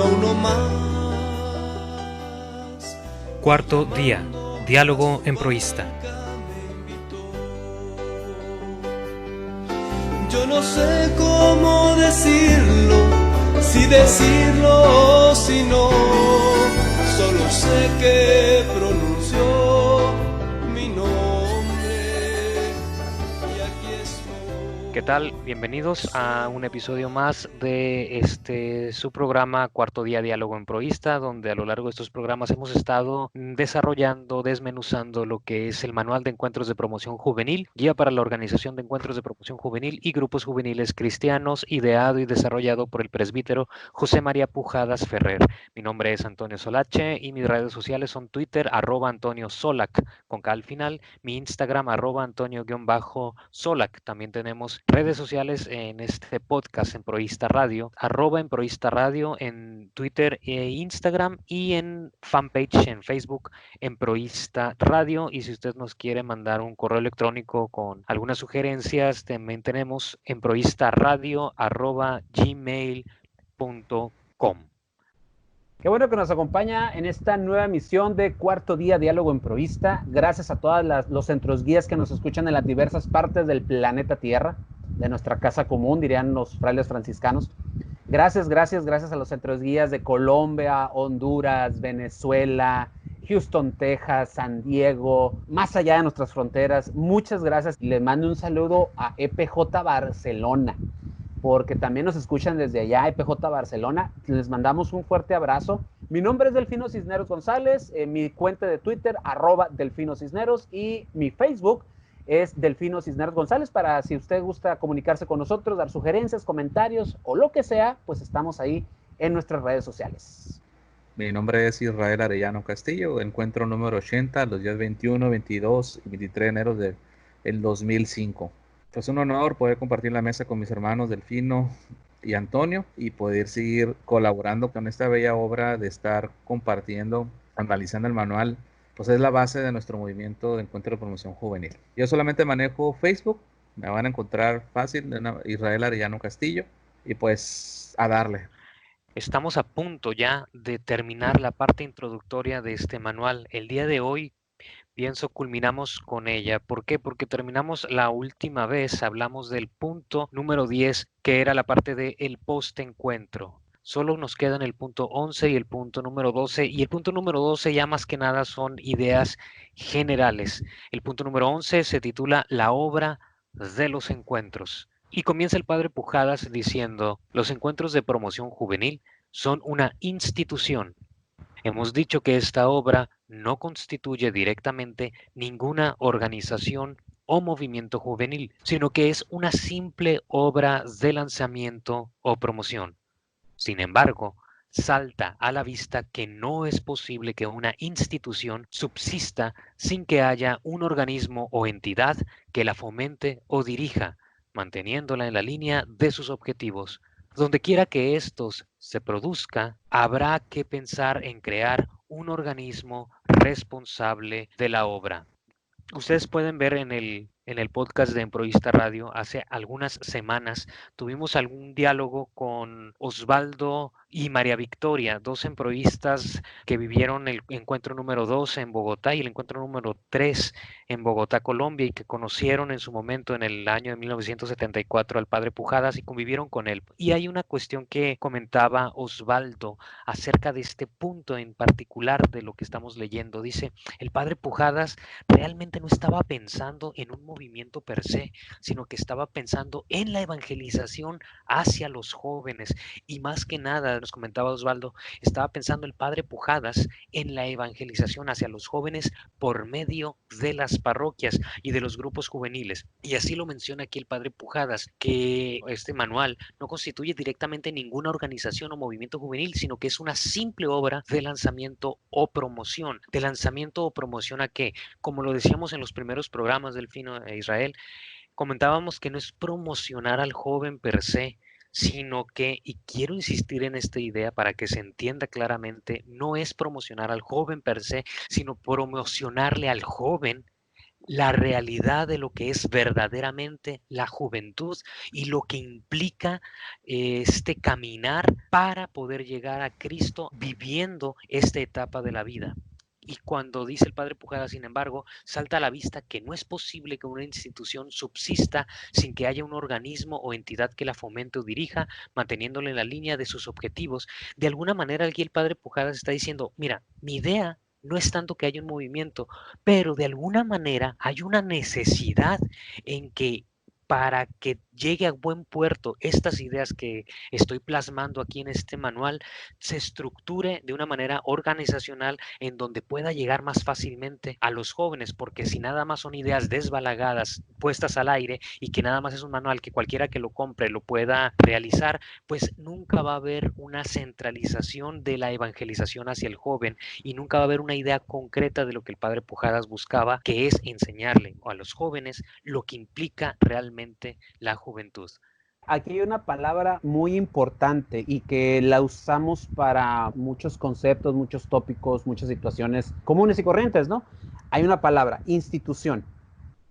solo uno más. Cuarto día, diálogo en Proista. Yo no sé cómo decirlo, si decirlo o si no, solo sé que pronunció mi nombre y aquí estoy. ¿Qué tal? Bienvenidos a un episodio más de su programa Cuarto Día Diálogo en Proista, donde a lo largo de estos programas hemos estado desarrollando, desmenuzando lo que es el Manual de Encuentros de Promoción Juvenil, guía para la organización de encuentros de promoción juvenil y grupos juveniles cristianos, ideado y desarrollado por el presbítero José María Pujadas Ferrer. Mi nombre es Antonio Solache y mis redes sociales son Twitter, @Antonio Solac, con K al final, mi Instagram, @Antonio_Solac. También tenemos redes sociales en este podcast en Proista Radio, en Proista Radio en Twitter e Instagram, y en fanpage en Facebook en Proista Radio. Y si usted nos quiere mandar un correo electrónico con algunas sugerencias, también tenemos en proistaradio@gmail.com. Qué bueno que nos acompaña en esta nueva emisión de Cuarto Día Diálogo en Proista. Gracias a todos los centros guías que nos escuchan en las diversas partes del planeta Tierra, de nuestra casa común, dirían los frailes franciscanos. Gracias a los centros guías de Colombia, Honduras, Venezuela, Houston, Texas, San Diego, más allá de nuestras fronteras. Muchas gracias. Les mando un saludo a EPJ Barcelona, porque también nos escuchan desde allá, EPJ Barcelona. Les mandamos un fuerte abrazo. Mi nombre es Delfino Cisneros González, mi cuenta de Twitter, @Delfino Cisneros, y mi Facebook es Delfino Cisneros González, para si usted gusta comunicarse con nosotros, dar sugerencias, comentarios o lo que sea, pues estamos ahí en nuestras redes sociales. Mi nombre es Israel Arellano Castillo, encuentro número 80, los días 21, 22 y 23 de enero del 2005. Es un honor poder compartir la mesa con mis hermanos Delfino y Antonio y poder seguir colaborando con esta bella obra de estar compartiendo, analizando el manual. Pues es la base de nuestro movimiento de encuentro de promoción juvenil. Yo solamente manejo Facebook, me van a encontrar fácil, Israel Arellano Castillo, y pues a darle. Estamos a punto ya de terminar la parte introductoria de este manual. El día de hoy, pienso, culminamos con ella. ¿Por qué? Porque terminamos la última vez, hablamos del punto número 10, que era la parte del post-encuentro. Solo nos quedan el punto 11 y el punto número 12, y el punto número 12 ya más que nada son ideas generales. El punto número 11 se titula La obra de los encuentros. Y comienza el padre Pujadas diciendo: los encuentros de promoción juvenil son una institución. Hemos dicho que esta obra no constituye directamente ninguna organización o movimiento juvenil, sino que es una simple obra de lanzamiento o promoción. Sin embargo, salta a la vista que no es posible que una institución subsista sin que haya un organismo o entidad que la fomente o dirija, manteniéndola en la línea de sus objetivos. Donde quiera que estos se produzca, habrá que pensar en crear un organismo responsable de la obra. Ustedes pueden ver en el podcast de Emproista Radio, hace algunas semanas tuvimos algún diálogo con Osvaldo y María Victoria, dos emproístas que vivieron el encuentro número 2 en Bogotá y el encuentro número 3 en Bogotá, Colombia, y que conocieron en su momento en el año de 1974 al padre Pujadas y convivieron con él. Y hay una cuestión que comentaba Osvaldo acerca de este punto en particular de lo que estamos leyendo. Dice: el padre Pujadas realmente no estaba pensando en un movimiento per se, sino que estaba pensando en la evangelización hacia los jóvenes. Y más que nada, nos comentaba Osvaldo, estaba pensando el padre Pujadas en la evangelización hacia los jóvenes por medio de las parroquias y de los grupos juveniles. Y así lo menciona aquí el padre Pujadas, que este manual no constituye directamente ninguna organización o movimiento juvenil, sino que es una simple obra de lanzamiento o promoción. ¿De lanzamiento o promoción a qué? Como lo decíamos en los primeros programas del Fino de Israel, comentábamos que no es promocionar al joven per se, sino que, y quiero insistir en esta idea para que se entienda claramente, no es promocionar al joven per se, sino promocionarle al joven la realidad de lo que es verdaderamente la juventud y lo que implica este caminar para poder llegar a Cristo viviendo esta etapa de la vida. Y cuando dice el padre Pujada, sin embargo, salta a la vista que no es posible que una institución subsista sin que haya un organismo o entidad que la fomente o dirija, manteniéndole en la línea de sus objetivos. De alguna manera aquí el padre Pujada está diciendo, mira, mi idea no es tanto que haya un movimiento, pero de alguna manera hay una necesidad en que para que llegue a buen puerto estas ideas que estoy plasmando aquí en este manual, se estructure de una manera organizacional en donde pueda llegar más fácilmente a los jóvenes, porque si nada más son ideas desbalagadas, puestas al aire, y que nada más es un manual que cualquiera que lo compre lo pueda realizar, pues nunca va a haber una centralización de la evangelización hacia el joven y nunca va a haber una idea concreta de lo que el padre Pujadas buscaba, que es enseñarle a los jóvenes lo que implica realmente la juventud. Aquí hay una palabra muy importante y que la usamos para muchos conceptos, muchos tópicos, muchas situaciones comunes y corrientes, ¿no? Hay una palabra, institución.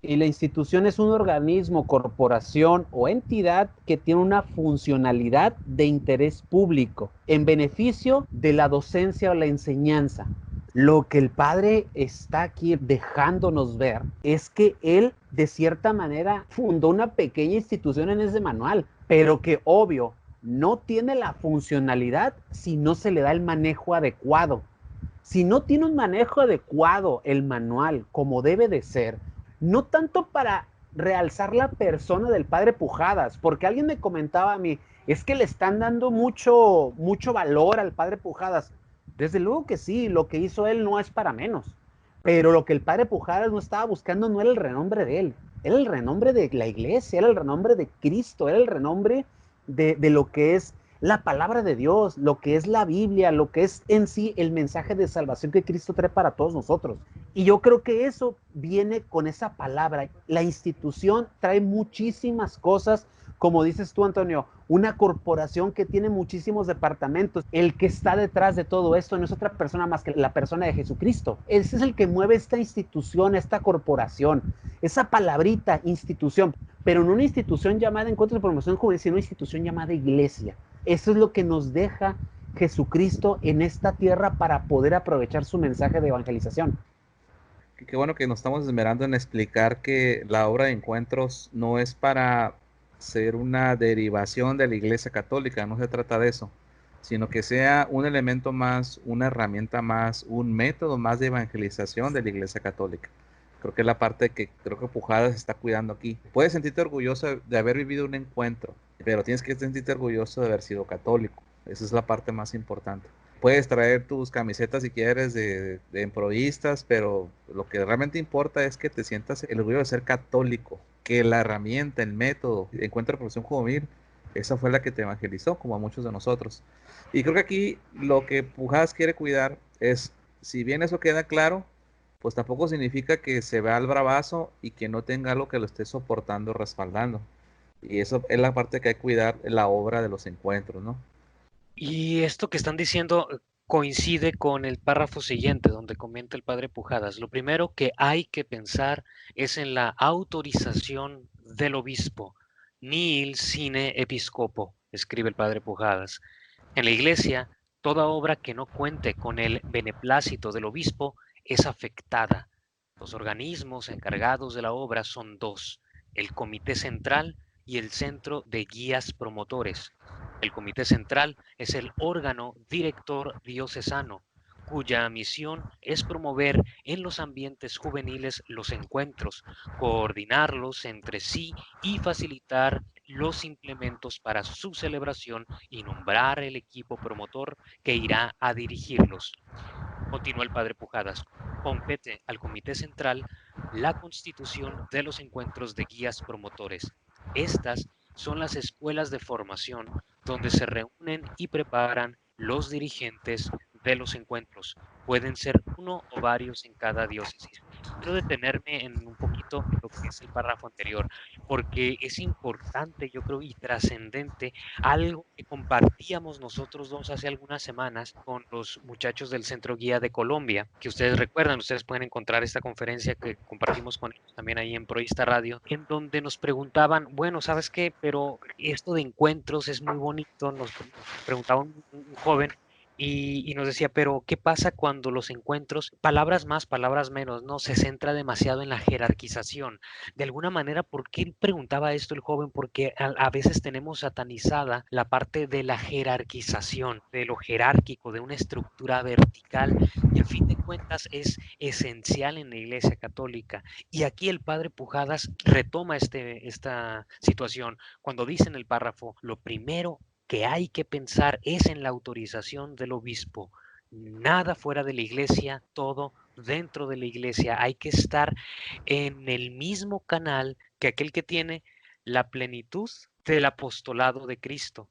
Y la institución es un organismo, corporación o entidad que tiene una funcionalidad de interés público en beneficio de la docencia o la enseñanza. Lo que el padre está aquí dejándonos ver es que él, de cierta manera, fundó una pequeña institución en ese manual, pero que obvio no tiene la funcionalidad si no se le da el manejo adecuado. Si no tiene un manejo adecuado el manual como debe de ser, no tanto para realzar la persona del padre Pujadas, porque alguien me comentaba a mí, es que le están dando mucho valor al padre Pujadas. Desde luego que sí, lo que hizo él no es para menos, pero lo que el padre Pujadas no estaba buscando no era el renombre de él, era el renombre de la iglesia, era el renombre de Cristo, era el renombre de lo que es la palabra de Dios, lo que es la Biblia, lo que es en sí el mensaje de salvación que Cristo trae para todos nosotros. Y yo creo que eso viene con esa palabra. La institución trae muchísimas cosas, como dices tú, Antonio, una corporación que tiene muchísimos departamentos. El que está detrás de todo esto no es otra persona más que la persona de Jesucristo. Ese es el que mueve esta institución, esta corporación, esa palabrita, institución, pero no una institución llamada Encuentro de Promoción Juvenil, sino una institución llamada iglesia. Eso es lo que nos deja Jesucristo en esta tierra para poder aprovechar su mensaje de evangelización. Qué bueno que nos estamos esmerando en explicar que la obra de encuentros no es para ser una derivación de la Iglesia Católica, no se trata de eso, sino que sea un elemento más, una herramienta más, un método más de evangelización de la Iglesia Católica. Creo que es la parte que creo que Pujadas está cuidando aquí. Puedes sentirte orgulloso de haber vivido un encuentro, pero tienes que sentirte orgulloso de haber sido católico. Esa es la parte más importante. Puedes traer tus camisetas si quieres de emproístas, pero lo que realmente importa es que te sientas el orgullo de ser católico, que la herramienta, el método, Encuentro de Promoción Juvenil, esa fue la que te evangelizó, como a muchos de nosotros. Y creo que aquí lo que Pujadas quiere cuidar es, si bien eso queda claro, pues tampoco significa que se vea al bravazo y que no tenga algo que lo esté soportando, respaldando. Y eso es la parte que hay que cuidar en la obra de los encuentros, ¿no? Y esto que están diciendo coincide con el párrafo siguiente donde comenta el padre Pujadas. Lo primero que hay que pensar es en la autorización del obispo, nihil sine episcopo, escribe el padre Pujadas. En la iglesia, toda obra que no cuente con el beneplácito del obispo es afectada. Los organismos encargados de la obra son dos: el comité central y el centro de guías promotores. El comité central es el órgano director diocesano, cuya misión es promover en los ambientes juveniles los encuentros, coordinarlos entre sí y facilitar los implementos para su celebración y nombrar el equipo promotor que irá a dirigirlos. Continúa el padre Pujadas. Compete al Comité Central la constitución de los encuentros de guías promotores. Estas son las escuelas de formación donde se reúnen y preparan los dirigentes de los encuentros. Pueden ser uno o varios en cada diócesis. Quiero detenerme en un poquito poquito lo que es el párrafo anterior, porque es importante, yo creo, y trascendente, algo que compartíamos nosotros dos hace algunas semanas con los muchachos del Centro Guía de Colombia, que ustedes recuerdan, ustedes pueden encontrar esta conferencia que compartimos con ellos también ahí en Proista Radio, en donde nos preguntaban, bueno, ¿sabes qué? Pero esto de encuentros es muy bonito, nos preguntaba un joven y nos decía, pero ¿qué pasa cuando los encuentros, palabras más, palabras menos, no se centra demasiado en la jerarquización? De alguna manera, ¿por qué preguntaba esto el joven? Porque a veces tenemos satanizada la parte de la jerarquización, de lo jerárquico, de una estructura vertical, y a fin de cuentas es esencial en la Iglesia Católica. Y aquí el padre Pujadas retoma esta situación cuando dice en el párrafo, lo primero que hay que pensar es en la autorización del obispo. Nada fuera de la iglesia, todo dentro de la iglesia. Hay que estar en el mismo canal que aquel que tiene la plenitud del apostolado de Cristo,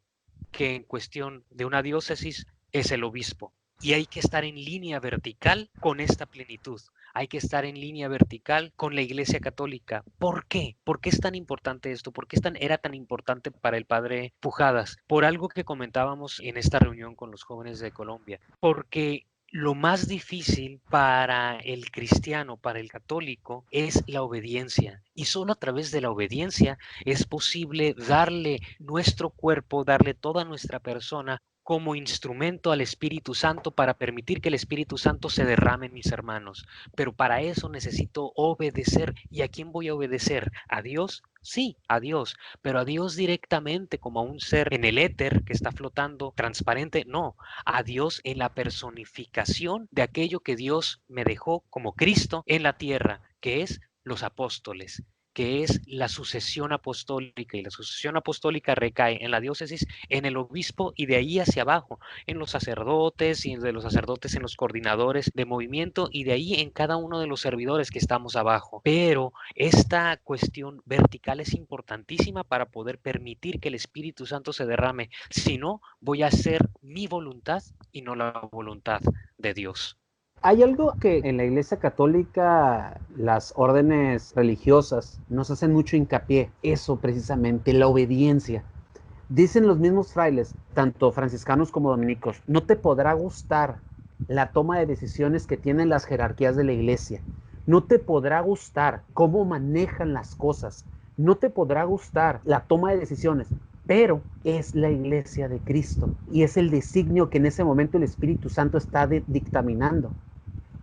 que en cuestión de una diócesis es el obispo. Y hay que estar en línea vertical con esta plenitud. Hay que estar en línea vertical con la Iglesia Católica. ¿Por qué? ¿Por qué es tan importante esto? ¿Por qué era tan importante para el padre Pujadas? Por algo que comentábamos en esta reunión con los jóvenes de Colombia. Porque lo más difícil para el cristiano, para el católico, es la obediencia. Y solo a través de la obediencia es posible darle nuestro cuerpo, darle toda nuestra persona como instrumento al Espíritu Santo para permitir que el Espíritu Santo se derrame en mis hermanos. Pero para eso necesito obedecer. ¿Y a quién voy a obedecer? ¿A Dios? Sí, a Dios, pero a Dios directamente como a un ser en el éter que está flotando transparente, no, a Dios en la personificación de aquello que Dios me dejó como Cristo en la tierra, que es los apóstoles, que es la sucesión apostólica, y la sucesión apostólica recae en la diócesis, en el obispo y de ahí hacia abajo, en los sacerdotes y de los sacerdotes en los coordinadores de movimiento y de ahí en cada uno de los servidores que estamos abajo. Pero esta cuestión vertical es importantísima para poder permitir que el Espíritu Santo se derrame. Si no, voy a hacer mi voluntad y no la voluntad de Dios. Hay algo que en la Iglesia Católica las órdenes religiosas nos hacen mucho hincapié, eso precisamente, la obediencia. Dicen los mismos frailes, tanto franciscanos como dominicos, no te podrá gustar la toma de decisiones que tienen las jerarquías de la Iglesia, no te podrá gustar cómo manejan las cosas, no te podrá gustar la toma de decisiones, pero es la Iglesia de Cristo y es el designio que en ese momento el Espíritu Santo está dictaminando.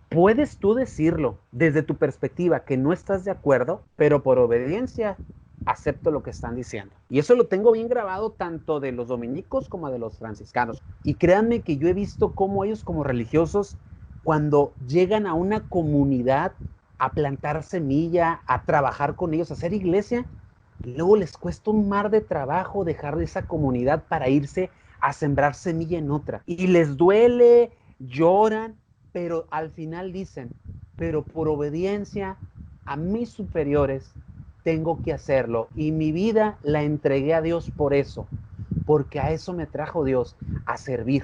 Puedes tú decirlo desde tu perspectiva que no estás de acuerdo, pero por obediencia acepto lo que están diciendo. Y eso lo tengo bien grabado tanto de los dominicos como de los franciscanos. Y créanme que yo he visto cómo ellos como religiosos, cuando llegan a una comunidad a plantar semilla, a trabajar con ellos, a hacer iglesia, luego les cuesta un mar de trabajo dejar de esa comunidad para irse a sembrar semilla en otra. Y les duele, lloran, pero al final dicen, pero por obediencia a mis superiores tengo que hacerlo y mi vida la entregué a Dios por eso, porque a eso me trajo Dios, a servir.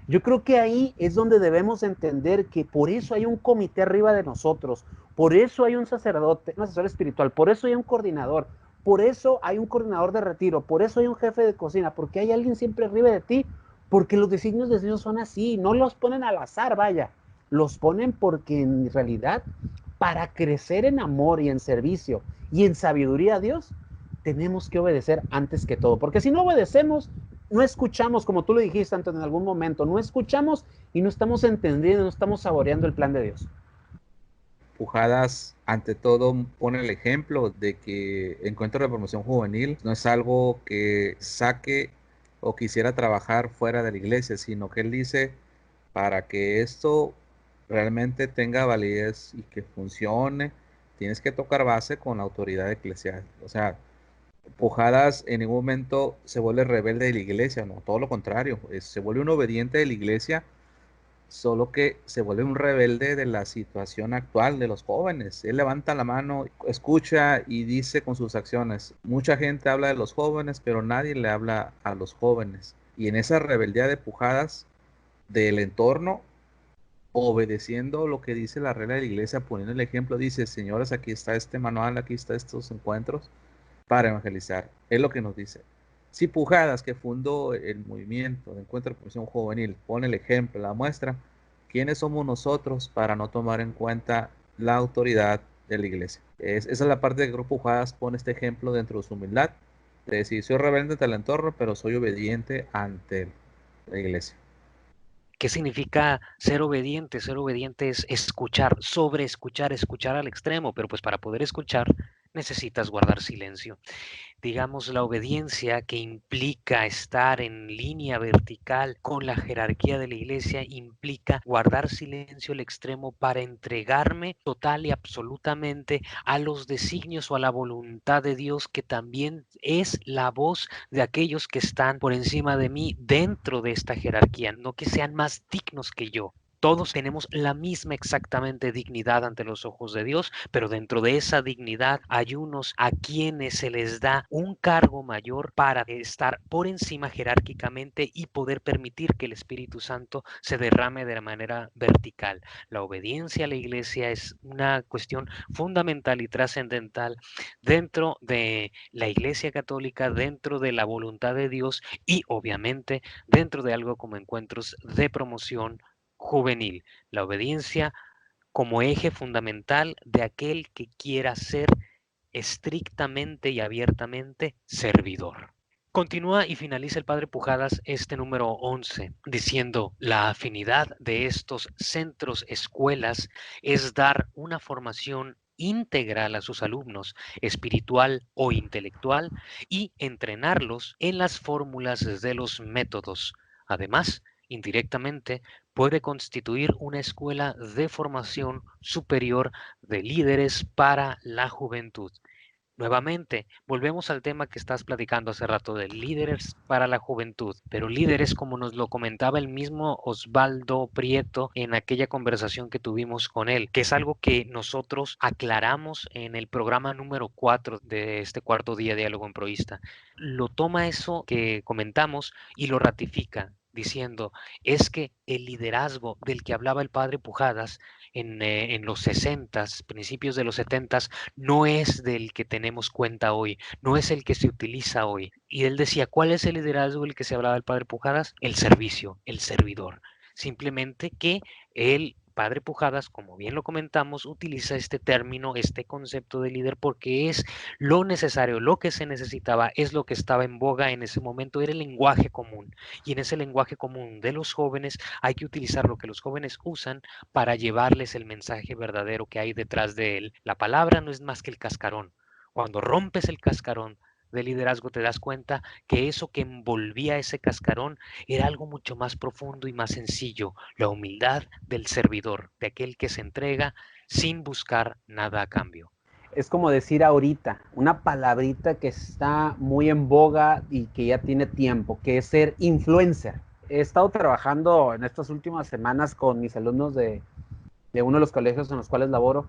Yo creo que ahí es donde debemos entender que por eso hay un comité arriba de nosotros, por eso hay un sacerdote, un asesor espiritual, por eso hay un coordinador, por eso hay un coordinador de retiro, por eso hay un jefe de cocina, porque hay alguien siempre arriba de ti, porque los designios de Dios son así, no los ponen al azar, vaya. Los ponen porque en realidad para crecer en amor y en servicio y en sabiduría a Dios tenemos que obedecer antes que todo, porque si no obedecemos, no escuchamos, como tú lo dijiste antes en algún momento, no escuchamos y no estamos entendiendo, no estamos saboreando el plan de Dios. Pujadas, ante todo, pone el ejemplo de que Encuentro de Promoción Juvenil no es algo que saque o quisiera trabajar fuera de la iglesia, sino que él dice, para que esto realmente tenga validez y que funcione, tienes que tocar base con la autoridad eclesial. O sea, Pujadas en ningún momento se vuelve rebelde de la iglesia, no, todo lo contrario, se vuelve un obediente de la iglesia, solo que se vuelve un rebelde de la situación actual de los jóvenes. Él levanta la mano, escucha y dice con sus acciones, mucha gente habla de los jóvenes, pero nadie le habla a los jóvenes. Y en esa rebeldía de Pujadas del entorno, obedeciendo lo que dice la regla de la iglesia, poniendo el ejemplo, dice, señores, aquí está este manual, aquí está estos encuentros para evangelizar. Es lo que nos dice. Si Pujadas, que fundó el movimiento de Encuentro de Promoción Juvenil, pone el ejemplo, la muestra, ¿quiénes somos nosotros para no tomar en cuenta la autoridad de la iglesia? Esa es la parte de que el Grupo Pujadas pone este ejemplo dentro de su humildad, de decir, soy rebelde ante el entorno, pero soy obediente ante la iglesia. ¿Qué significa ser obediente? Ser obediente es escuchar, escuchar al extremo, pero pues para poder escuchar necesitas guardar silencio. Digamos, la obediencia que implica estar en línea vertical con la jerarquía de la iglesia implica guardar silencio al extremo para entregarme total y absolutamente a los designios o a la voluntad de Dios, que también es la voz de aquellos que están por encima de mí dentro de esta jerarquía, no que sean más dignos que yo. Todos tenemos la misma exactamente dignidad ante los ojos de Dios, pero dentro de esa dignidad hay unos a quienes se les da un cargo mayor para estar por encima jerárquicamente y poder permitir que el Espíritu Santo se derrame de manera vertical. La obediencia a la iglesia es una cuestión fundamental y trascendental dentro de la Iglesia Católica, dentro de la voluntad de Dios y obviamente dentro de algo como encuentros de promoción juvenil, la obediencia como eje fundamental de aquel que quiera ser estrictamente y abiertamente servidor. Continúa y finaliza el padre Pujadas este número 11 diciendo: la afinidad de estos centros escuelas es dar una formación integral a sus alumnos, espiritual o intelectual, y entrenarlos en las fórmulas de los métodos. Además, indirectamente, puede constituir una escuela de formación superior de líderes para la juventud. Nuevamente, volvemos al tema que estás platicando hace rato de líderes para la juventud, pero líderes como nos lo comentaba el mismo Osvaldo Prieto en aquella conversación que tuvimos con él, que es algo que nosotros aclaramos en el programa número 4 de este cuarto día de Diálogo en Proísta. Lo toma eso que comentamos y lo ratifica, diciendo, es que el liderazgo del que hablaba el padre Pujadas en los 60s, principios de los 70s, no es del que tenemos cuenta hoy, no es el que se utiliza hoy. Y él decía, ¿cuál es el liderazgo del que se hablaba el padre Pujadas? El servicio, el servidor. Simplemente que el padre Pujadas, como bien lo comentamos, utiliza este término, este concepto de líder, porque es lo necesario, lo que se necesitaba, es lo que estaba en boga en ese momento, era el lenguaje común. Y en ese lenguaje común de los jóvenes hay que utilizar lo que los jóvenes usan para llevarles el mensaje verdadero que hay detrás de él. La palabra no es más que el cascarón. Cuando rompes el cascarón de liderazgo te das cuenta que eso que envolvía ese cascarón era algo mucho más profundo y más sencillo, la humildad del servidor, de aquel que se entrega sin buscar nada a cambio. Es como decir ahorita, una palabrita que está muy en boga y que ya tiene tiempo, que es ser influencer. He estado trabajando en estas últimas semanas con mis alumnos de uno de los colegios en los cuales laboro.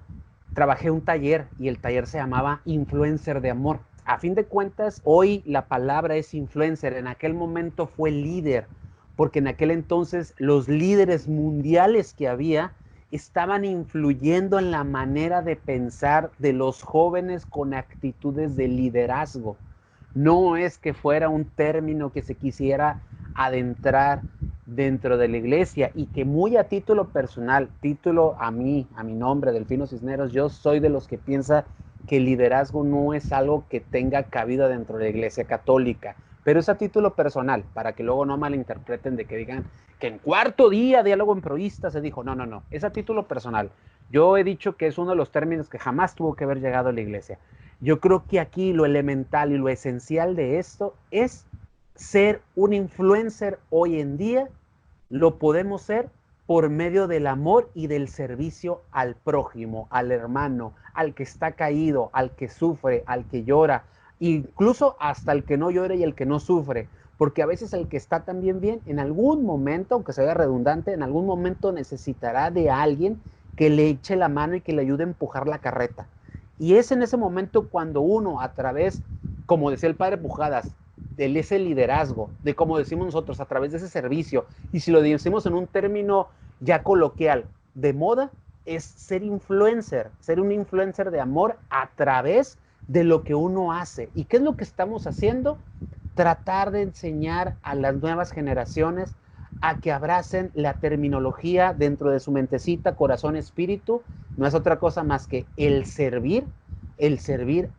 Trabajé un taller y el taller se llamaba Influencer de Amor. A fin de cuentas, hoy la palabra es influencer. En aquel momento fue líder, porque en aquel entonces los líderes mundiales que había estaban influyendo en la manera de pensar de los jóvenes con actitudes de liderazgo. No es que fuera un término que se quisiera adentrar dentro de la iglesia y que muy a título personal, título a mí, a mi nombre, Delfino Cisneros, yo soy de los que piensa que el liderazgo no es algo que tenga cabida dentro de la iglesia católica, pero es a título personal, para que luego no malinterpreten de que digan que en cuarto día Diálogo en Proísta se dijo, no, es a título personal. Yo he dicho que es uno de los términos que jamás tuvo que haber llegado a la iglesia. Yo creo que aquí lo elemental y lo esencial de esto es ser un influencer hoy en día. Lo podemos ser por medio del amor y del servicio al prójimo, al hermano, al que está caído, al que sufre, al que llora, incluso hasta el que no llora y el que no sufre, porque a veces el que está también bien, en algún momento, aunque sea redundante, en algún momento necesitará de alguien que le eche la mano y que le ayude a empujar la carreta. Y es en ese momento cuando uno, a través, como decía el padre Pujadas, de ese liderazgo, de como decimos nosotros, a través de ese servicio, y si lo decimos en un término ya coloquial, de moda, es ser influencer, ser un influencer de amor a través de lo que uno hace. ¿Y qué es lo que estamos haciendo? Tratar de enseñar a las nuevas generaciones a que abracen la terminología dentro de su mentecita, corazón, espíritu. No es otra cosa más que el servir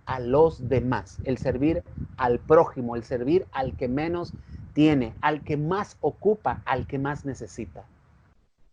a los demás, el servir al prójimo, el servir al que menos tiene, al que más ocupa, al que más necesita.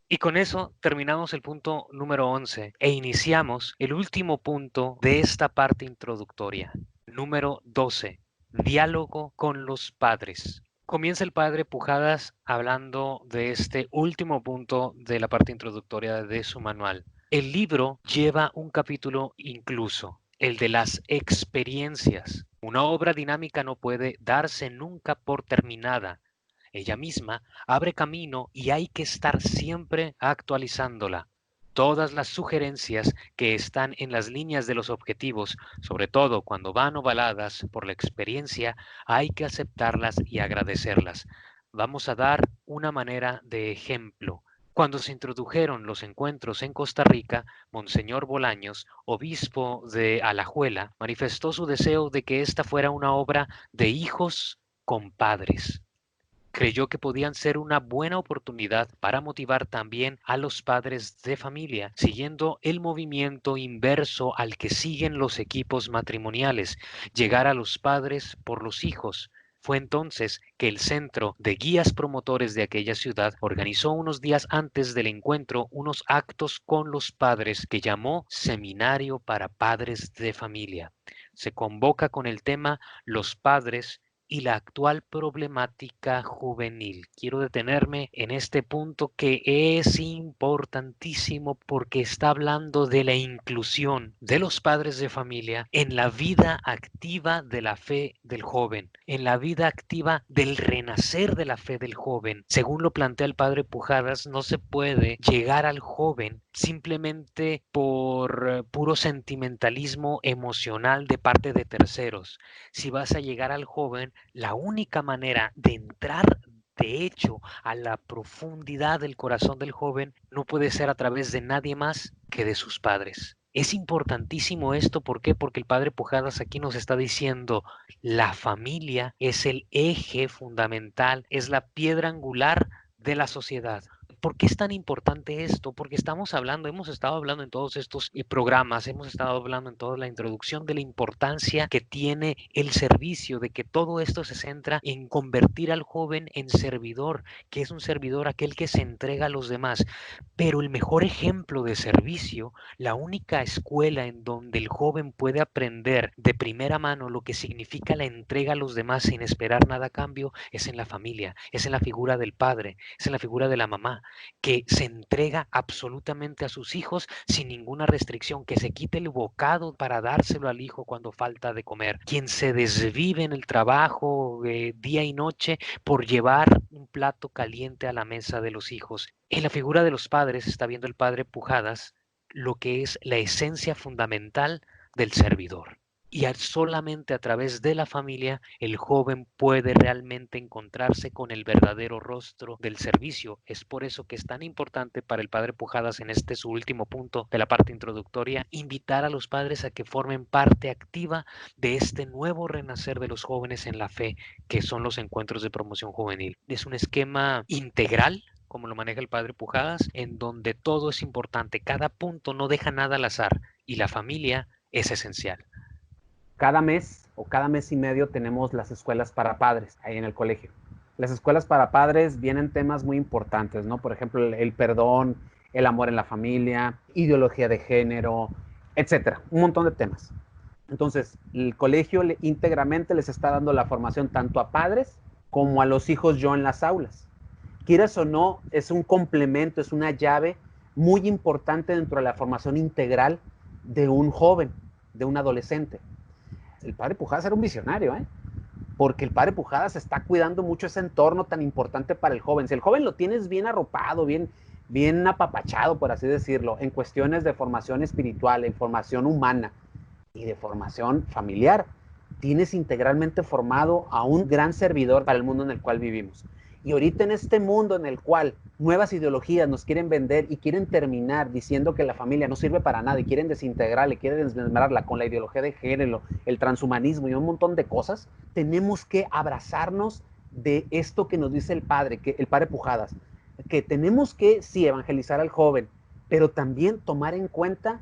Y con eso terminamos el punto número 11 e iniciamos el último punto de esta parte introductoria. Número 12. Diálogo con los padres. Comienza el padre Pujadas hablando de este último punto de la parte introductoria de su manual. El libro lleva un capítulo incluso, el de las experiencias. Una obra dinámica no puede darse nunca por terminada. Ella misma abre camino y hay que estar siempre actualizándola. Todas las sugerencias que están en las líneas de los objetivos, sobre todo cuando van ovaladas por la experiencia, hay que aceptarlas y agradecerlas. Vamos a dar una manera de ejemplo. Cuando se introdujeron los encuentros en Costa Rica, Monseñor Bolaños, obispo de Alajuela, manifestó su deseo de que esta fuera una obra de hijos con padres. Creyó que podían ser una buena oportunidad para motivar también a los padres de familia, siguiendo el movimiento inverso al que siguen los equipos matrimoniales, llegar a los padres por los hijos. Fue entonces que el Centro de Guías Promotores de aquella ciudad organizó unos días antes del encuentro unos actos con los padres que llamó Seminario para Padres de Familia. Se convoca con el tema Los padres y la actual problemática juvenil. Quiero detenerme en este punto que es importantísimo porque está hablando de la inclusión de los padres de familia en la vida activa de la fe del joven, en la vida activa del renacer de la fe del joven. Según lo plantea el padre Pujadas, no se puede llegar al joven simplemente por puro sentimentalismo emocional de parte de terceros. Si vas a llegar al joven, la única manera de entrar de hecho a la profundidad del corazón del joven no puede ser a través de nadie más que de sus padres. Es importantísimo esto, ¿por qué? Porque el padre Pujadas aquí nos está diciendo, la familia es el eje fundamental, es la piedra angular de la sociedad. ¿Por qué es tan importante esto? Porque hemos estado hablando en todos estos programas, hemos estado hablando en toda la introducción de la importancia que tiene el servicio, de que todo esto se centra en convertir al joven en servidor, que es un servidor aquel que se entrega a los demás. Pero el mejor ejemplo de servicio, la única escuela en donde el joven puede aprender de primera mano lo que significa la entrega a los demás sin esperar nada a cambio, es en la familia, es en la figura del padre, es en la figura de la mamá, que se entrega absolutamente a sus hijos sin ninguna restricción, que se quite el bocado para dárselo al hijo cuando falta de comer, quien se desvive en el trabajo día y noche por llevar un plato caliente a la mesa de los hijos. En la figura de los padres está viendo el padre Pujadas lo que es la esencia fundamental del servidor. Y solamente a través de la familia el joven puede realmente encontrarse con el verdadero rostro del servicio. Es por eso que es tan importante para el padre Pujadas en este su último punto de la parte introductoria, invitar a los padres a que formen parte activa de este nuevo renacer de los jóvenes en la fe, que son los encuentros de promoción juvenil. Es un esquema integral, como lo maneja el padre Pujadas, en donde todo es importante, cada punto no deja nada al azar y la familia es esencial. Cada mes o cada mes y medio tenemos las escuelas para padres ahí en el colegio. Las escuelas para padres vienen temas muy importantes, ¿no? Por ejemplo, el perdón, el amor en la familia, ideología de género, etcétera. Un montón de temas. Entonces, el colegio íntegramente les está dando la formación tanto a padres como a los hijos yo en las aulas. Quieras o no, es un complemento, es una llave muy importante dentro de la formación integral de un joven, de un adolescente. El padre Pujadas era un visionario, porque el padre Pujadas está cuidando mucho ese entorno tan importante para el joven. Si el joven lo tienes bien arropado, bien apapachado, por así decirlo, en cuestiones de formación espiritual, en formación humana y de formación familiar, tienes integralmente formado a un gran servidor para el mundo en el cual vivimos. Y ahorita en este mundo en el cual nuevas ideologías nos quieren vender y quieren terminar diciendo que la familia no sirve para nada y quieren desintegrarla y quieren desmembrarla con la ideología de género, el transhumanismo y un montón de cosas, tenemos que abrazarnos de esto que nos dice el padre Pujadas, que tenemos que, sí, evangelizar al joven, pero también tomar en cuenta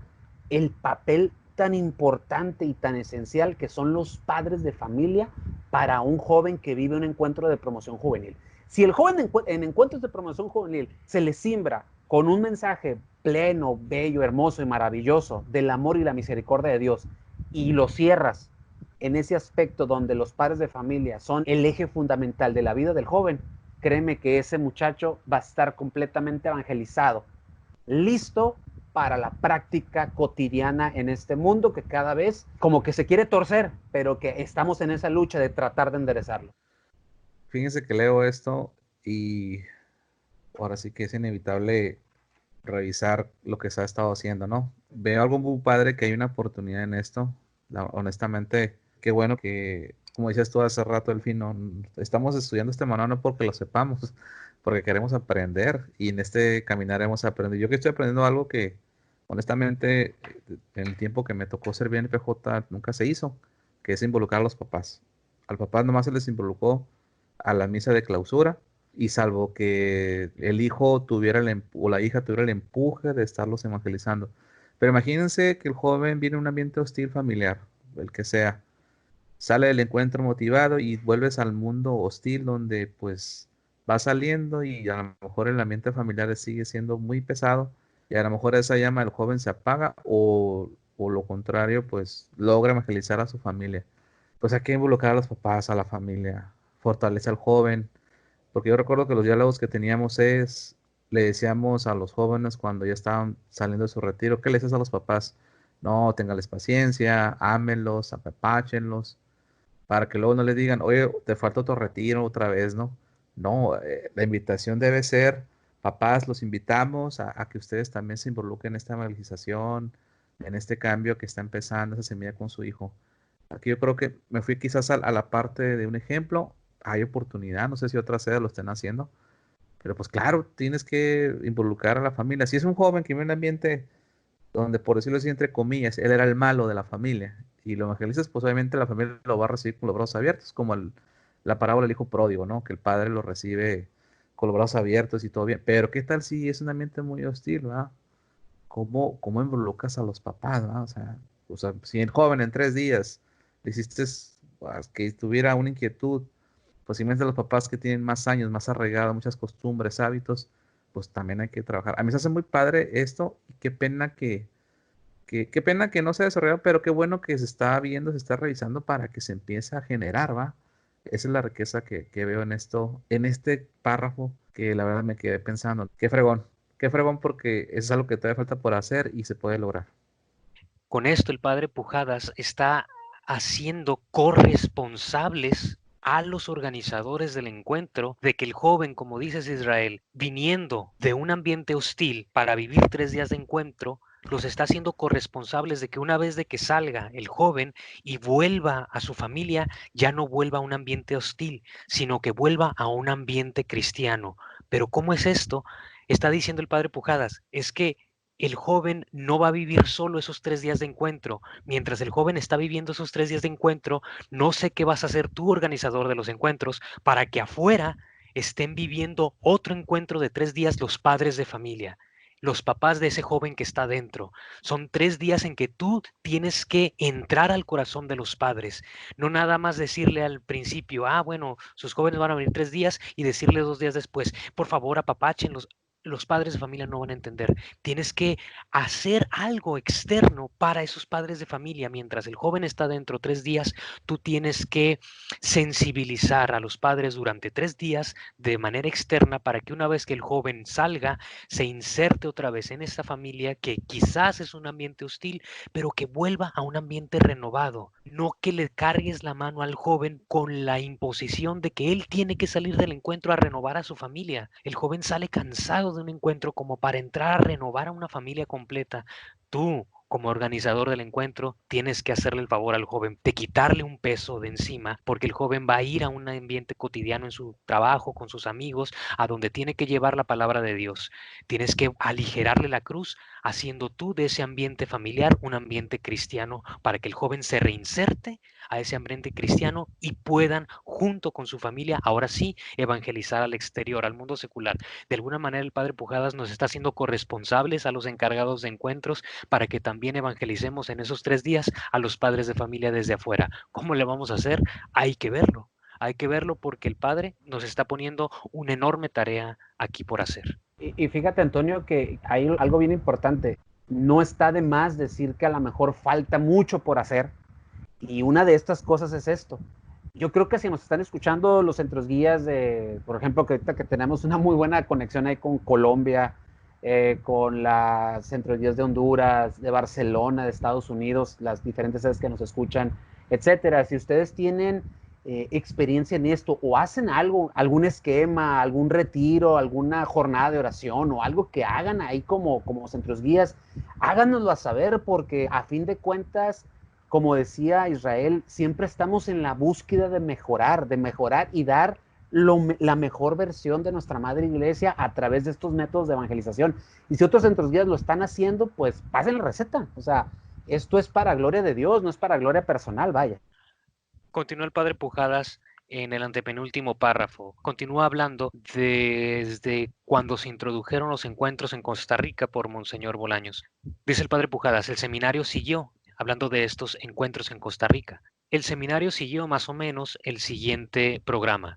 el papel tan importante y tan esencial que son los padres de familia para un joven que vive un encuentro de promoción juvenil. Si el joven en encuentros de promoción juvenil se le siembra con un mensaje pleno, bello, hermoso y maravilloso del amor y la misericordia de Dios y lo cierras en ese aspecto donde los padres de familia son el eje fundamental de la vida del joven, créeme que ese muchacho va a estar completamente evangelizado, listo para la práctica cotidiana en este mundo que cada vez como que se quiere torcer, pero que estamos en esa lucha de tratar de enderezarlo. Fíjense que leo esto y ahora sí que es inevitable revisar lo que se ha estado haciendo, ¿no? Veo algo muy padre, que hay una oportunidad en esto. Honestamente, qué bueno que, como decías tú hace rato, Delfino, estamos estudiando este manual no porque lo sepamos, porque queremos aprender y en este caminar hemos aprendido. Yo que estoy aprendiendo algo que, honestamente, en el tiempo que me tocó servir en PJ nunca se hizo, que es involucrar a los papás. Al papá nomás se les involucró a la misa de clausura, y salvo que el hijo tuviera o la hija tuviera el empuje de estarlos evangelizando. Pero imagínense que el joven viene a un ambiente hostil familiar, el que sea, sale del encuentro motivado y vuelves al mundo hostil donde pues va saliendo y a lo mejor el ambiente familiar sigue siendo muy pesado y a lo mejor esa llama del joven se apaga o lo contrario, pues logra evangelizar a su familia. Pues hay que involucrar a los papás, a la familia, fortalece al joven, porque yo recuerdo que los diálogos que teníamos le decíamos a los jóvenes cuando ya estaban saliendo de su retiro, ¿qué le dices a los papás? No, téngales paciencia, ámenlos, apapáchenlos, para que luego no les digan, oye, te falta otro retiro otra vez, ¿no? No, la invitación debe ser, papás, los invitamos a que ustedes también se involucren en esta evangelización, en este cambio que está empezando, esa semilla con su hijo. Aquí yo creo que me fui quizás a la parte de un ejemplo, hay oportunidad, no sé si otras sedes lo estén haciendo, pero pues claro, tienes que involucrar a la familia. Si es un joven que vive en un ambiente donde, por decirlo así, entre comillas, él era el malo de la familia, y lo evangelizas, pues obviamente la familia lo va a recibir con los brazos abiertos, como la parábola del hijo pródigo, ¿no? Que el padre lo recibe con los brazos abiertos y todo bien. Pero ¿qué tal si es un ambiente muy hostil, ¿verdad? ¿Cómo involucras a los papás, ¿verdad? O sea, si el joven en 3 días le hiciste pues, que tuviera una inquietud, posiblemente los papás que tienen más años, más arraigados, muchas costumbres, hábitos, pues también hay que trabajar. A mí se hace muy padre esto y qué pena qué pena que no se ha desarrollado, pero qué bueno que se está viendo, se está revisando para que se empiece a generar, ¿va? Esa es la riqueza que veo en esto, en este párrafo, que la verdad me quedé pensando, qué fregón porque eso es algo que todavía falta por hacer y se puede lograr. Con esto el padre Pujadas está haciendo corresponsables a los organizadores del encuentro de que el joven, como dices Israel, viniendo de un ambiente hostil para vivir 3 días de encuentro, los está haciendo corresponsables de que una vez de que salga el joven y vuelva a su familia, ya no vuelva a un ambiente hostil, sino que vuelva a un ambiente cristiano. Pero ¿cómo es esto? Está diciendo el padre Pujadas, es que el joven no va a vivir solo esos 3 días de encuentro. Mientras el joven está viviendo esos 3 días de encuentro, no sé qué vas a hacer tú, organizador de los encuentros, para que afuera estén viviendo otro encuentro de 3 días los padres de familia, los papás de ese joven que está dentro. Son 3 días en que tú tienes que entrar al corazón de los padres, no nada más decirle al principio, bueno, sus jóvenes van a venir 3 días y decirle 2 días después, por favor, apapáchenlos. Los padres de familia no van a entender. Tienes que hacer algo externo para esos padres de familia. Mientras el joven está dentro 3 días, tú tienes que sensibilizar a los padres durante 3 días de manera externa para que una vez que el joven salga, se inserte otra vez en esta familia que quizás es un ambiente hostil, pero que vuelva a un ambiente renovado. No que le cargues la mano al joven con la imposición de que él tiene que salir del encuentro a renovar a su familia. El joven sale cansado de un encuentro como para entrar a renovar a una familia completa. Tú, como organizador del encuentro, tienes que hacerle el favor al joven de quitarle un peso de encima, porque el joven va a ir a un ambiente cotidiano en su trabajo, con sus amigos, a donde tiene que llevar la palabra de Dios. Tienes que aligerarle la cruz, haciendo tú de ese ambiente familiar un ambiente cristiano, para que el joven se reinserte a ese ambiente cristiano y puedan, junto con su familia, ahora sí, evangelizar al exterior, al mundo secular. De alguna manera el padre Pujadas nos está haciendo corresponsables a los encargados de encuentros para que también evangelicemos en esos 3 días a los padres de familia desde afuera. ¿Cómo le vamos a hacer? Hay que verlo. Hay que verlo porque el Padre nos está poniendo una enorme tarea aquí por hacer. Y fíjate, Antonio, que hay algo bien importante. No está de más decir que a lo mejor falta mucho por hacer. Y una de estas cosas es esto. Yo creo que si nos están escuchando los centros guías de, por ejemplo, que ahorita que tenemos una muy buena conexión ahí con Colombia, con las centros guías de Honduras, de Barcelona, de Estados Unidos, las diferentes sedes que nos escuchan, etcétera. Si ustedes tienen experiencia en esto o hacen algo, algún esquema, algún retiro, alguna jornada de oración o algo que hagan ahí como centros guías, háganoslo a saber porque a fin de cuentas, como decía Israel, siempre estamos en la búsqueda de mejorar y dar la mejor versión de nuestra madre iglesia a través de estos métodos de evangelización. Y si otros centros guías lo están haciendo, pues pasen la receta. O sea, esto es para gloria de Dios, no es para gloria personal, vaya. Continúa el padre Pujadas en el antepenúltimo párrafo. Continúa hablando desde cuando se introdujeron los encuentros en Costa Rica por Monseñor Bolaños. Dice el padre Pujadas, el seminario siguió, hablando de estos encuentros en Costa Rica. El seminario siguió más o menos el siguiente programa.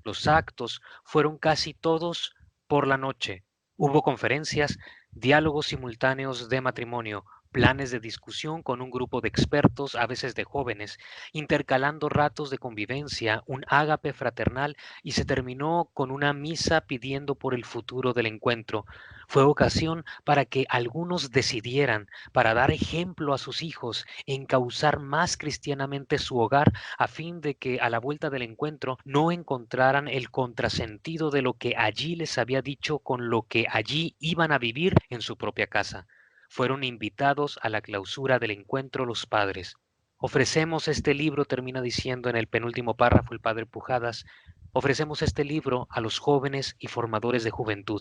Los actos fueron casi todos por la noche. Hubo conferencias, diálogos simultáneos de matrimonio, planes de discusión con un grupo de expertos, a veces de jóvenes, intercalando ratos de convivencia, un ágape fraternal y se terminó con una misa pidiendo por el futuro del encuentro. Fue ocasión para que algunos decidieran, para dar ejemplo a sus hijos, encauzar más cristianamente su hogar a fin de que a la vuelta del encuentro no encontraran el contrasentido de lo que allí les había dicho con lo que allí iban a vivir en su propia casa. Fueron invitados a la clausura del encuentro los padres. Ofrecemos este libro, termina diciendo en el penúltimo párrafo el padre Pujadas, ofrecemos este libro a los jóvenes y formadores de juventud.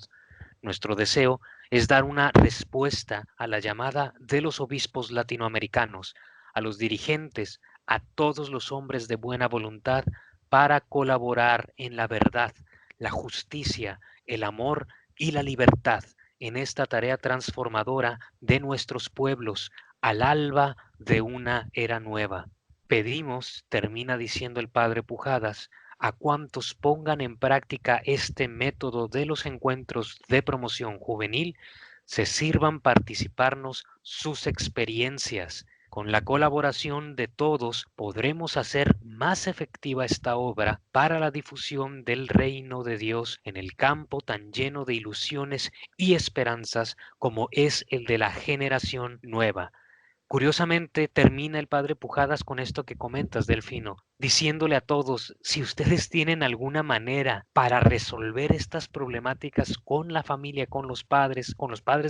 Nuestro deseo es dar una respuesta a la llamada de los obispos latinoamericanos, a los dirigentes, a todos los hombres de buena voluntad para colaborar en la verdad, la justicia, el amor y la libertad en esta tarea transformadora de nuestros pueblos al alba de una era nueva. Pedimos, termina diciendo el padre Pujadas, a cuantos pongan en práctica este método de los encuentros de promoción juvenil, se sirvan participarnos sus experiencias. Con la colaboración de todos podremos hacer más efectiva esta obra para la difusión del reino de Dios en el campo tan lleno de ilusiones y esperanzas como es el de la generación nueva. Curiosamente, termina el padre Pujadas con esto que comentas, Delfino, diciéndole a todos, si ustedes tienen alguna manera para resolver estas problemáticas con la familia, con los padres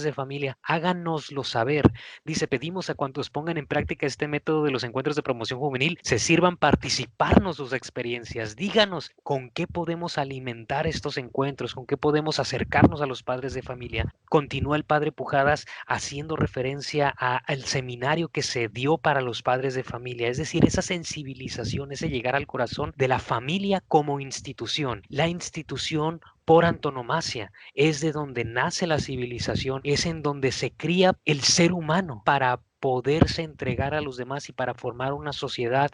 de familia, háganoslo saber. Dice, pedimos a cuantos pongan en práctica este método de los encuentros de promoción juvenil, se sirvan participarnos sus experiencias. Díganos con qué podemos alimentar estos encuentros, con qué podemos acercarnos a los padres de familia. Continúa el padre Pujadas haciendo referencia al seminario que se dio para los padres de familia, es decir, esa sensibilización, ese llegar al corazón de la familia como institución. La institución por antonomasia es de donde nace la civilización, es en donde se cría el ser humano para poderse entregar a los demás y para formar una sociedad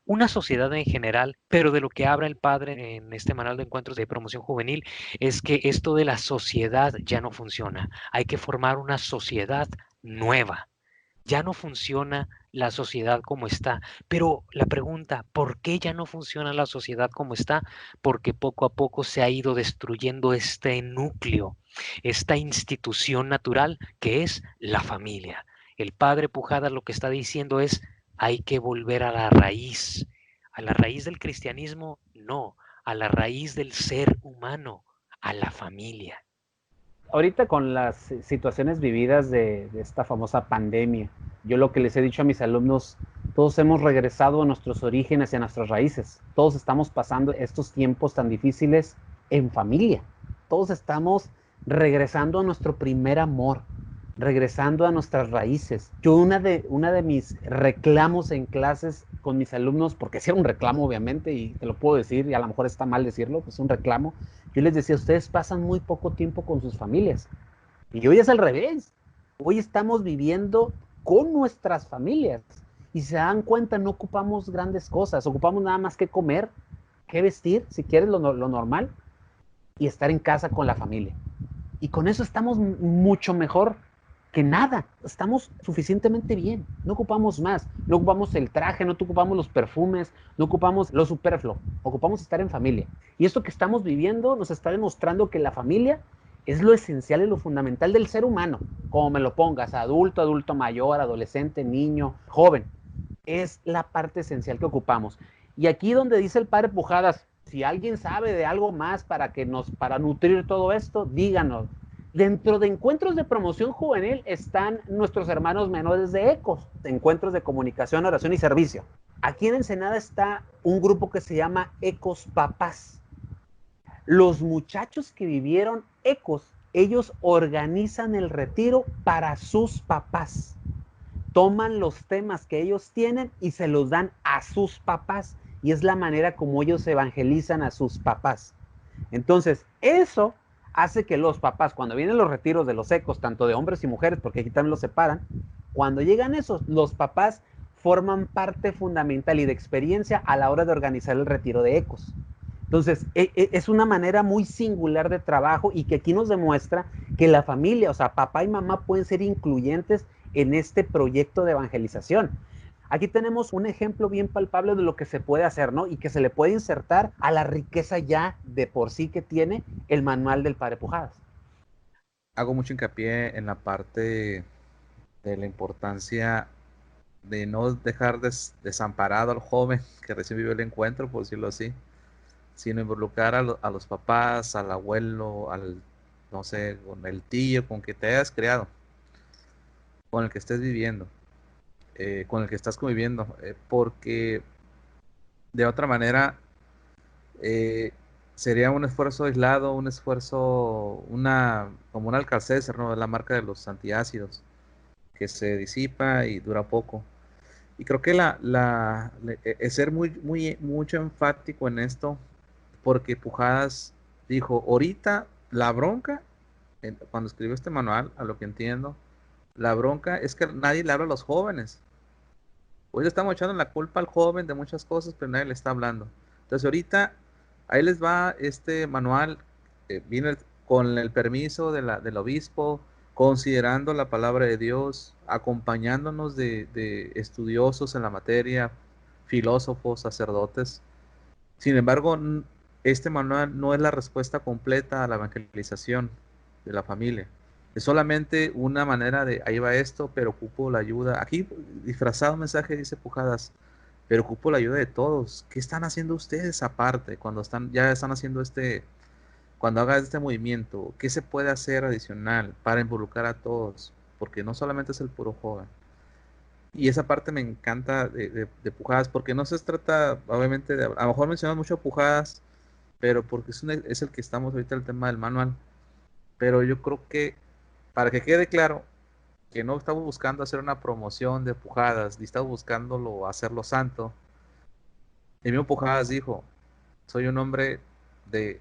en general, pero de lo que habla el padre en este manual de encuentros de promoción juvenil es que esto de la sociedad ya no funciona. Hay que formar una sociedad nueva. Ya no funciona la sociedad como está. Pero la pregunta, ¿por qué ya no funciona la sociedad como está? Porque poco a poco se ha ido destruyendo este núcleo, esta institución natural que es la familia. El padre Pujadas lo que está diciendo es, hay que volver a la raíz del cristianismo, no, a la raíz del ser humano, a la familia. Ahorita con las situaciones vividas de esta famosa pandemia, yo lo que les he dicho a mis alumnos, todos hemos regresado a nuestros orígenes y a nuestras raíces. Todos estamos pasando estos tiempos tan difíciles en familia. Todos estamos regresando a nuestro primer amor, regresando a nuestras raíces. Yo una de mis reclamos en clases con mis alumnos, porque sí era un reclamo obviamente, y te lo puedo decir, y a lo mejor está mal decirlo, pues es un reclamo. Yo les decía, ustedes pasan muy poco tiempo con sus familias. Y hoy es al revés. Hoy estamos viviendo con nuestras familias. Y si se dan cuenta, no ocupamos grandes cosas. Ocupamos nada más que comer, que vestir, si quieres lo normal, y estar en casa con la familia. Y con eso estamos mucho mejor que nada. Estamos suficientemente bien. No ocupamos más. No ocupamos el traje, no ocupamos los perfumes, no ocupamos lo superfluo. Ocupamos estar en familia. Y esto que estamos viviendo nos está demostrando que la familia es lo esencial y lo fundamental del ser humano. Como me lo pongas, adulto, adulto mayor, adolescente, niño, joven. Es la parte esencial que ocupamos. Y aquí donde dice el padre Pujadas, si alguien sabe de algo más para nutrir todo esto, díganos. Dentro de encuentros de promoción juvenil están nuestros hermanos menores de ECOS, de encuentros de comunicación, oración y servicio. Aquí en Ensenada está un grupo que se llama ECOS Papás. Los muchachos que vivieron ECOS, ellos organizan el retiro para sus papás. Toman los temas que ellos tienen y se los dan a sus papás. Y es la manera como ellos evangelizan a sus papás. Entonces, eso hace que los papás, cuando vienen los retiros de los ECOS, tanto de hombres y mujeres, porque aquí también los separan, cuando llegan esos, los papás forman parte fundamental y de experiencia a la hora de organizar el retiro de ECOS. Entonces, es una manera muy singular de trabajo y que aquí nos demuestra que la familia, o sea, papá y mamá pueden ser incluyentes en este proyecto de evangelización. Aquí tenemos un ejemplo bien palpable de lo que se puede hacer, ¿no? Y que se le puede insertar a la riqueza ya de por sí que tiene el manual del padre Pujadas. Hago mucho hincapié en la parte de la importancia de no dejar desamparado al joven que recién vivió el encuentro, por decirlo así, sino involucrar a los papás, al abuelo, no sé, con el tío, con que te hayas criado, con el que estés viviendo, con el que estás conviviendo, porque de otra manera eh, sería un esfuerzo aislado, un esfuerzo, como un Alka-Seltzer, ¿no? Es la marca de los antiácidos, que se disipa y dura poco. Y creo que es ser mucho enfático en esto, porque Pujadas dijo, ahorita la bronca, cuando escribió este manual, a lo que entiendo, la bronca es que nadie le habla a los jóvenes. Hoy le estamos echando la culpa al joven de muchas cosas, pero nadie le está hablando. Entonces ahorita, ahí les va este manual, viene con el permiso del obispo, considerando la palabra de Dios, acompañándonos de estudiosos en la materia, filósofos, sacerdotes. Sin embargo, este manual no es la respuesta completa a la evangelización de la familia. Es solamente una manera de, ahí va esto, pero ocupo la ayuda. Aquí, disfrazado mensaje dice Pujadas, pero ocupo la ayuda de todos. ¿Qué están haciendo ustedes aparte cuando ya están haciendo cuando haga este movimiento? ¿Qué se puede hacer adicional para involucrar a todos? Porque no solamente es el puro joven. Y esa parte me encanta de Pujadas, porque no se trata, obviamente, a lo mejor mencionamos mucho Pujadas, pero porque es el que estamos ahorita el tema del manual. Pero yo creo que, para que quede claro, que no estamos buscando hacer una promoción de Pujadas, ni estamos buscándolo hacerlo santo. El mismo Pujadas dijo, soy un hombre de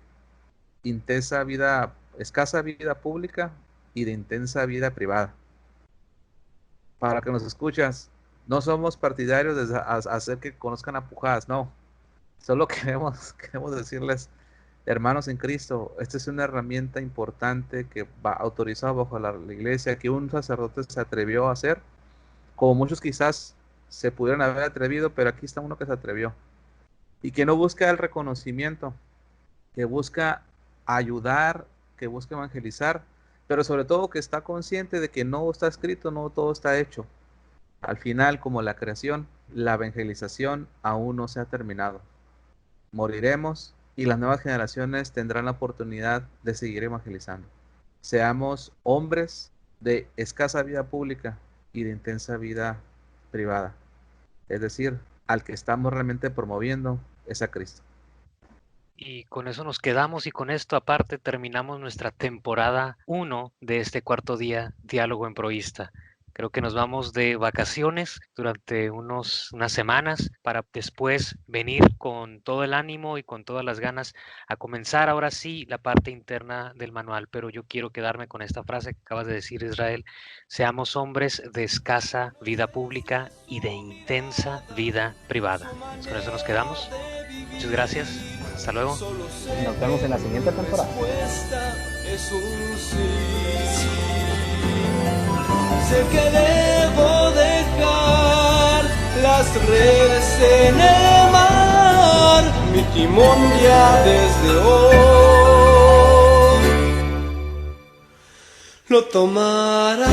escasa vida pública y de intensa vida privada. Para que nos escuchas, no somos partidarios de hacer que conozcan a Pujadas, no. Solo queremos decirles, hermanos en Cristo, esta es una herramienta importante que va autorizada bajo la iglesia, que un sacerdote se atrevió a hacer, como muchos quizás se pudieran haber atrevido, pero aquí está uno que se atrevió. Y que no busca el reconocimiento, que busca ayudar, que busca evangelizar, pero sobre todo que está consciente de que no está escrito, no todo está hecho. Al final, como la creación, la evangelización aún no se ha terminado. Moriremos y las nuevas generaciones tendrán la oportunidad de seguir evangelizando. seamos hombres de escasa vida pública y de intensa vida privada. Es decir, al que estamos realmente promoviendo es a Cristo. Y con eso nos quedamos y con esto aparte terminamos nuestra temporada 1 de este cuarto día Diálogo en Proísta. Creo que nos vamos de vacaciones durante unas semanas para después venir con todo el ánimo y con todas las ganas a comenzar ahora sí la parte interna del manual. Pero yo quiero quedarme con esta frase que acabas de decir, Israel: seamos hombres de escasa vida pública y de intensa vida privada. Con eso nos quedamos. Muchas gracias. Hasta luego. Nos vemos en la siguiente temporada. Es un sí. Sé que debo dejar las redes en el mar, mi timón ya desde hoy lo tomará.